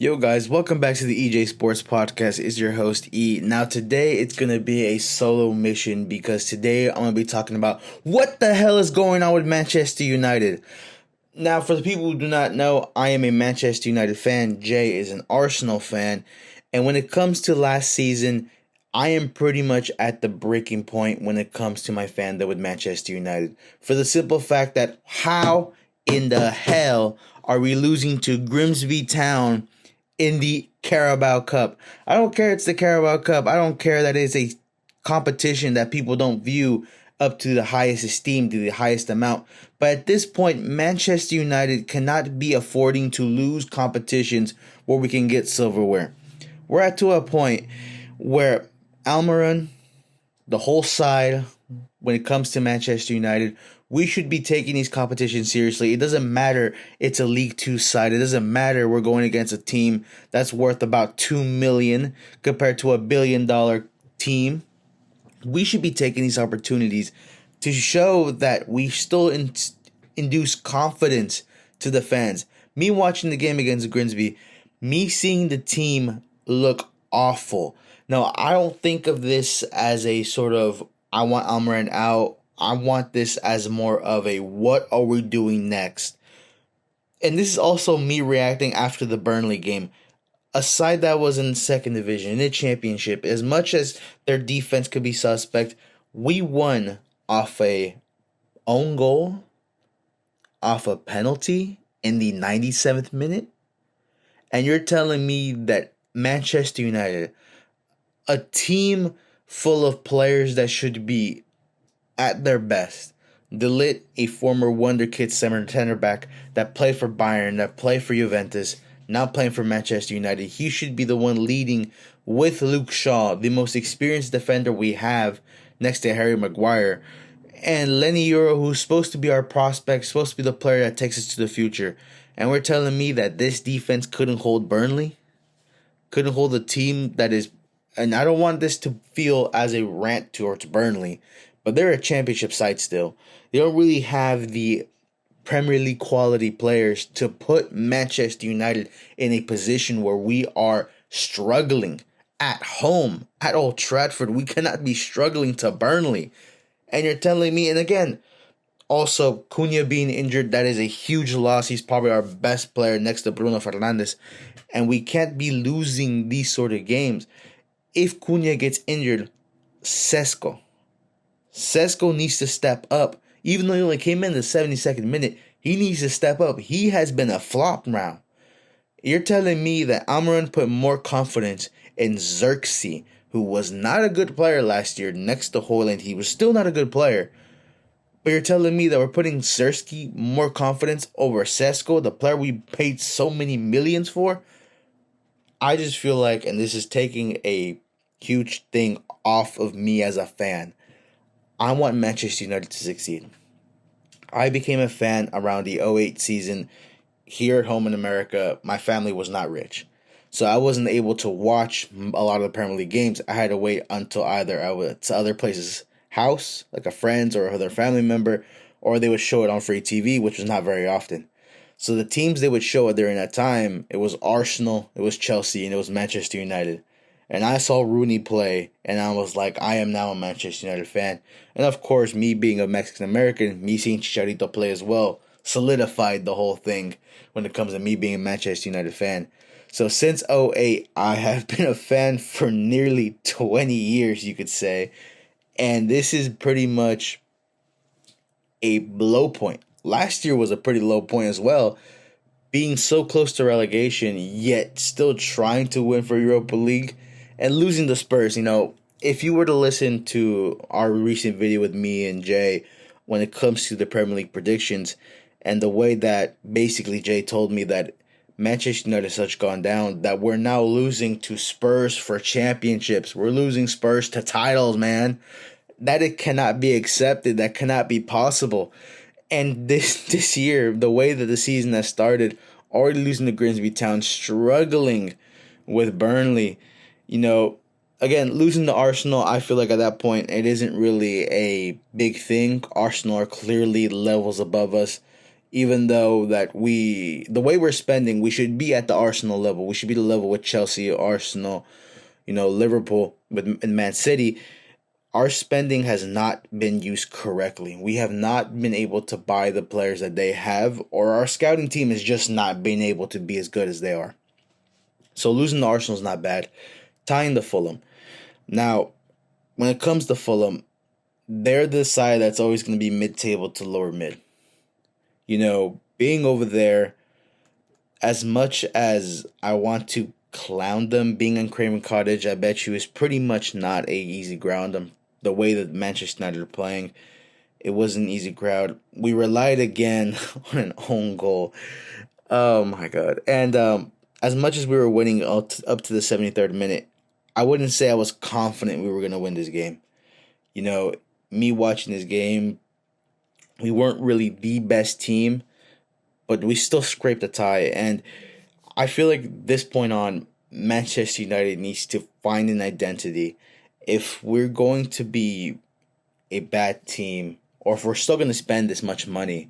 Yo guys, welcome back to the EJ Sports Podcast. It's your host E. Now today it's going to be a solo mission because today I'm going to be talking about what the hell is going on with Manchester United. Now for the people who do not know, I am a Manchester United fan. Jay is an Arsenal fan. And when it comes to last season, I am pretty much at the breaking point when it comes to my fandom with Manchester United. For the simple fact that how in the hell are we losing to Grimsby Town in the Carabao Cup? I don't care it's the Carabao Cup. I don't care that it's a competition that people don't view up to the highest esteem, to the highest amount. But at this point, Manchester United cannot be affording to lose competitions where we can get silverware. We're at to a point where Almiron, the whole side, when it comes to Manchester United, we should be taking these competitions seriously. It doesn't matter it's a League 2 side. It doesn't matter we're going against a team that's worth about $2 million compared to a $1 billion team. We should be taking these opportunities to show that we still induce confidence to the fans. Me watching the game against Grimsby, me seeing the team look awful. Now, I don't think of this as a sort of, I want Almiron out. I want this as more of a, what are we doing next? And this is also me reacting after the Burnley game. A side that was in second division, in the championship, as much as their defense could be suspect, we won off a own goal, off a penalty in the 97th minute. And you're telling me that Manchester United, a team full of players that should be at their best, De Ligt, a former wonderkid center back that played for Bayern, that played for Juventus, now playing for Manchester United, he should be the one leading with Luke Shaw, the most experienced defender we have next to Harry Maguire, and Lenny Euro, who's supposed to be our prospect, supposed to be the player that takes us to the future. And we're telling me that this defense couldn't hold Burnley? Couldn't hold a team that is, and I don't want this to feel as a rant towards Burnley, but they're a championship side still. They don't really have the Premier League quality players to put Manchester United in a position where we are struggling at home at Old Trafford. We cannot be struggling to Burnley. And you're telling me, and again, also Cunha being injured, that is a huge loss. He's probably our best player next to Bruno Fernandes. And we can't be losing these sort of games. If Cunha gets injured, Sesko needs to step up. Even though he only came in the 72nd minute, he needs to step up. He has been a flop now. You're telling me that Almiron put more confidence in Xerxes, who was not a good player last year, next to Haaland. He was still not a good player. But you're telling me that we're putting Xerxes more confidence over Sesko, the player we paid so many millions for? I just feel like, and this is taking a huge thing off of me as a fan, I want Manchester United to succeed. I became a fan around the 2008 season. Here at home in America, my family was not rich. So I wasn't able to watch a lot of the Premier League games. I had to wait until either I went to other places' house, like a friend's or other family member, or they would show it on free TV, which was not very often. So the teams they would show it during that time, it was Arsenal, it was Chelsea, and it was Manchester United. And I saw Rooney play, and I was like, I am now a Manchester United fan. And of course, me being a Mexican-American, me seeing Chicharito play as well, solidified the whole thing when it comes to me being a Manchester United fan. So since '08, I have been a fan for nearly 20 years, you could say. And this is pretty much a low point. Last year was a pretty low point as well. Being so close to relegation, yet still trying to win for Europa League and losing the Spurs. You know, if you were to listen to our recent video with me and Jay when it comes to the Premier League predictions and the way that basically Jay told me that Manchester United has such gone down that we're now losing to Spurs for championships. We're losing Spurs to titles, man. That it cannot be accepted. That cannot be possible. And this year, the way that the season has started, already losing to Grimsby Town, struggling with Burnley, you know, again, losing to Arsenal, I feel like at that point, it isn't really a big thing. Arsenal are clearly levels above us. Even though that the way we're spending, we should be at the Arsenal level. We should be the level with Chelsea, Arsenal, Liverpool, and Man City. Our spending has not been used correctly. We have not been able to buy the players that they have, or our scouting team is just not being able to be as good as they are. So losing to Arsenal is not bad. Tying to Fulham. Now, when it comes to Fulham, they're the side that's always going to be mid-table to lower mid. Being over there, as much as I want to clown them, being in Craven Cottage, I bet you is pretty much not a easy ground. The way that Manchester United are playing, it was an easy crowd. We relied again on an own goal. Oh my god! And as much as we were winning up to the 73rd minute, I wouldn't say I was confident we were going to win this game. Me watching this game, we weren't really the best team, but we still scraped a tie. And I feel like this point on, Manchester United needs to find an identity. If we're going to be a bad team, or if we're still going to spend this much money,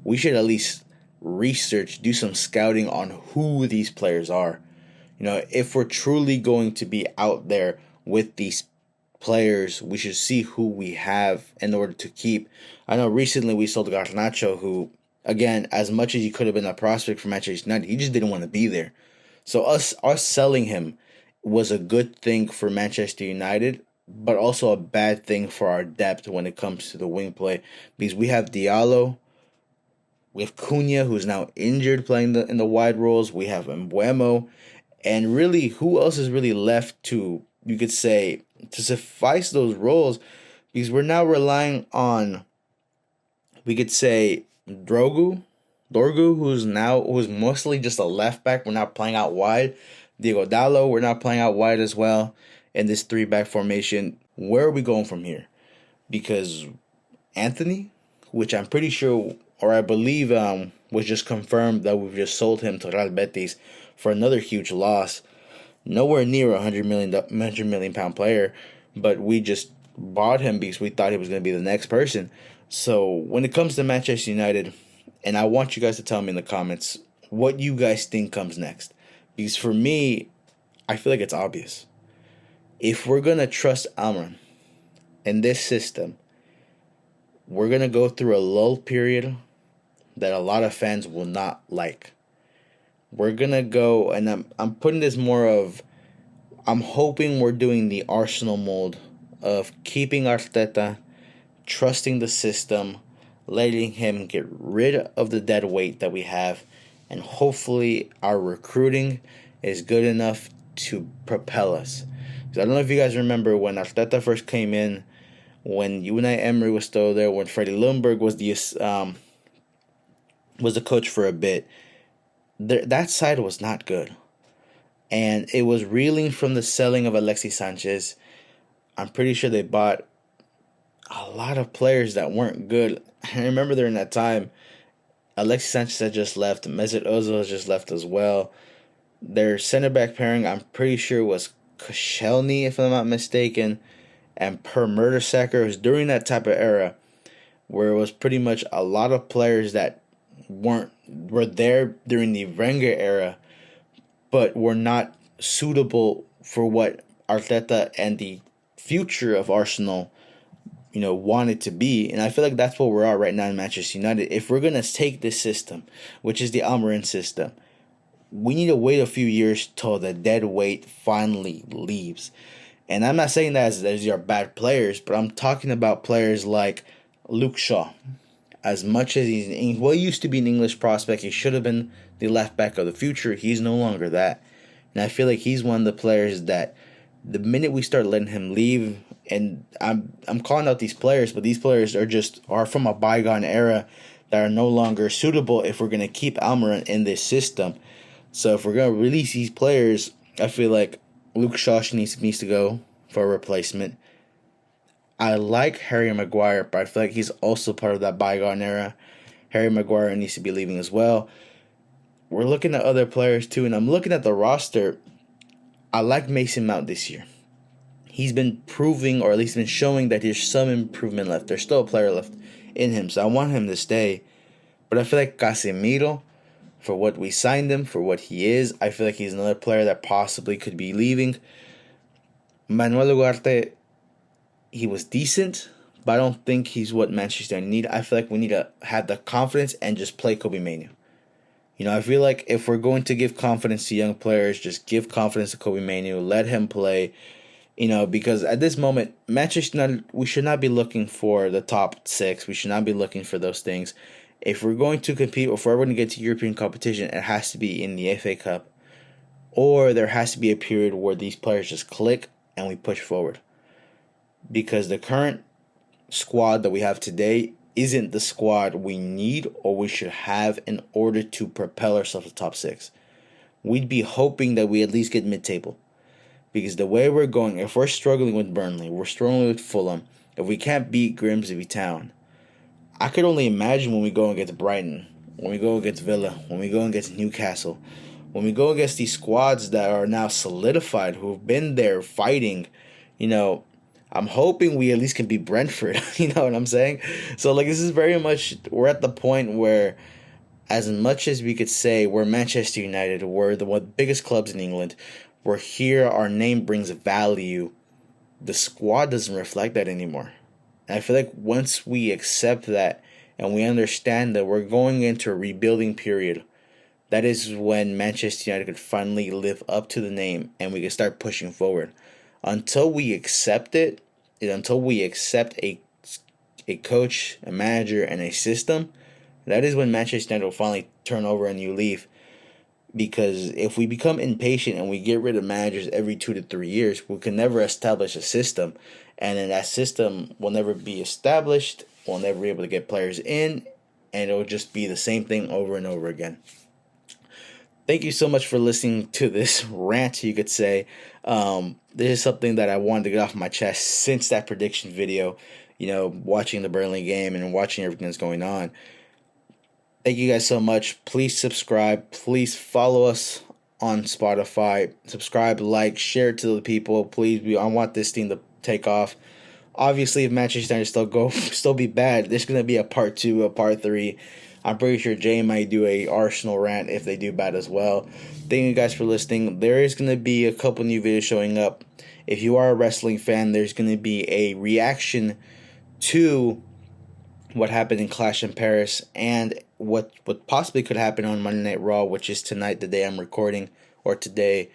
we should at least research, do some scouting on who these players are. If we're truly going to be out there with these players, we should see who we have in order to keep. I know recently we sold Garnacho, who, again, as much as he could have been a prospect for Manchester United, he just didn't want to be there. So us selling him was a good thing for Manchester United, but also a bad thing for our depth when it comes to the wing play, because we have Diallo, we have Cunha, who's now injured playing in the wide roles, we have Mbuemo, and really, who else is really left to, you could say, to suffice those roles, because we're now relying on, we could say, Dorgu, who's mostly just a left back. We're not playing out wide. Diego Dallo, we're not playing out wide as well in this 3-back formation. Where are we going from here? Because Anthony, which I'm pretty sure, or I believe was just confirmed that we've just sold him to Real Betis for another huge loss. Nowhere near a £100 million player, but we just bought him because we thought he was going to be the next person. So when it comes to Manchester United, and I want you guys to tell me in the comments what you guys think comes next. Because for me, I feel like it's obvious. If we're going to trust Amran in this system, we're going to go through a lull period that a lot of fans will not like. We're going to go, and I'm putting this more of, I'm hoping we're doing the Arsenal mold of keeping Arteta, trusting the system, letting him get rid of the dead weight that we have, and hopefully our recruiting is good enough to propel us. Because I don't know if you guys remember when Arteta first came in, when Unai Emery was still there, when Freddie Ljungberg was the coach for a bit. That side was not good. And it was reeling from the selling of Alexis Sanchez. I'm pretty sure they bought a lot of players that weren't good. I remember during that time, Alexis Sanchez had just left. Mesut Ozil has just left as well. Their center back pairing, I'm pretty sure, was Koscielny, if I'm not mistaken, and Per Mertesacker. It was during that type of era where it was pretty much a lot of players that were there during the Wenger era, but were not suitable for what Arteta and the future of Arsenal, wanted to be. And I feel like that's what we're at right now in Manchester United. If we're going to take this system, which is the Almiron system, we need to wait a few years till the dead weight finally leaves. And I'm not saying that as your bad players, but I'm talking about players like Luke Shaw. As much as he used to be an English prospect, he should have been the left back of the future. He's no longer that. And I feel like he's one of the players that the minute we start letting him leave, and I'm calling out these players, but these players are from a bygone era that are no longer suitable if we're going to keep Almiron in this system. So if we're going to release these players, I feel like Luke Shaw needs to go for a replacement. I like Harry Maguire, but I feel like he's also part of that bygone era. Harry Maguire needs to be leaving as well. We're looking at other players too, and I'm looking at the roster. I like Mason Mount this year. He's been proving, or at least been showing, that there's some improvement left. There's still a player left in him, so I want him to stay. But I feel like Casemiro, for what we signed him, for what he is, I feel like he's another player that possibly could be leaving. Manuel Ugarte, he was decent, but I don't think he's what Manchester United need. I feel like we need to have the confidence and just play Kobe Manu. I feel like if we're going to give confidence to young players, just give confidence to Kobe Manu, let him play. Because at this moment, Manchester United, we should not be looking for the top 6. We should not be looking for those things. If we're going to compete, or if we're going to get to European competition, it has to be in the FA Cup. Or there has to be a period where these players just click and we push forward. Because the current squad that we have today isn't the squad we need or we should have in order to propel ourselves to top 6. We'd be hoping that we at least get mid-table. Because the way we're going, if we're struggling with Burnley, we're struggling with Fulham, if we can't beat Grimsby Town, I could only imagine when we go against Brighton, when we go against Villa, when we go against Newcastle, when we go against these squads that are now solidified, who've been there fighting, I'm hoping we at least can beat Brentford. You know what I'm saying? So, this is very much, we're at the point where, as much as we could say we're Manchester United, we're the biggest clubs in England, we're here, our name brings value, the squad doesn't reflect that anymore. And I feel like once we accept that and we understand that we're going into a rebuilding period, that is when Manchester United could finally live up to the name and we can start pushing forward. Until we accept it, until we accept a coach, a manager, and a system, that is when Manchester United will finally turn over a new leaf. Because if we become impatient and we get rid of managers every 2 to 3 years, we can never establish a system. And then that system will never be established. We'll never be able to get players in. And it'll just be the same thing over and over again. Thank you so much for listening to this rant, you could say. This is something that I wanted to get off my chest since that prediction video. Watching the Burnley game and watching everything that's going on. Thank you guys so much. Please subscribe. Please follow us on Spotify. Subscribe, like, share it to the people. Please, I want this thing to take off. Obviously, if Manchester United still be bad, there's going to be a part 2, a part 3. I'm pretty sure Jay might do a Arsenal rant if they do bad as well. Thank you guys for listening. There is going to be a couple new videos showing up. If you are a wrestling fan, there's going to be a reaction to what happened in Clash in Paris and what possibly could happen on Monday Night Raw, which is tonight, the day I'm recording, or today,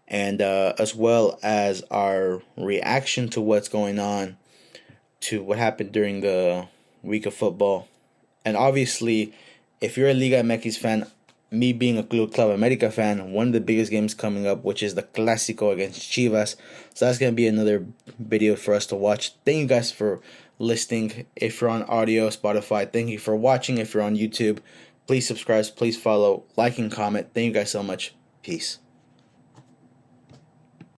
and as well as our reaction to what's going on, to what happened during the week of football. And obviously, if you're a Liga MX fan, me being a Club America fan, one of the biggest games coming up, which is the Clásico against Chivas. So that's going to be another video for us to watch. Thank you guys for listening. If you're on audio, Spotify, thank you for watching. If you're on YouTube, please subscribe, please follow, like, and comment. Thank you guys so much. Peace.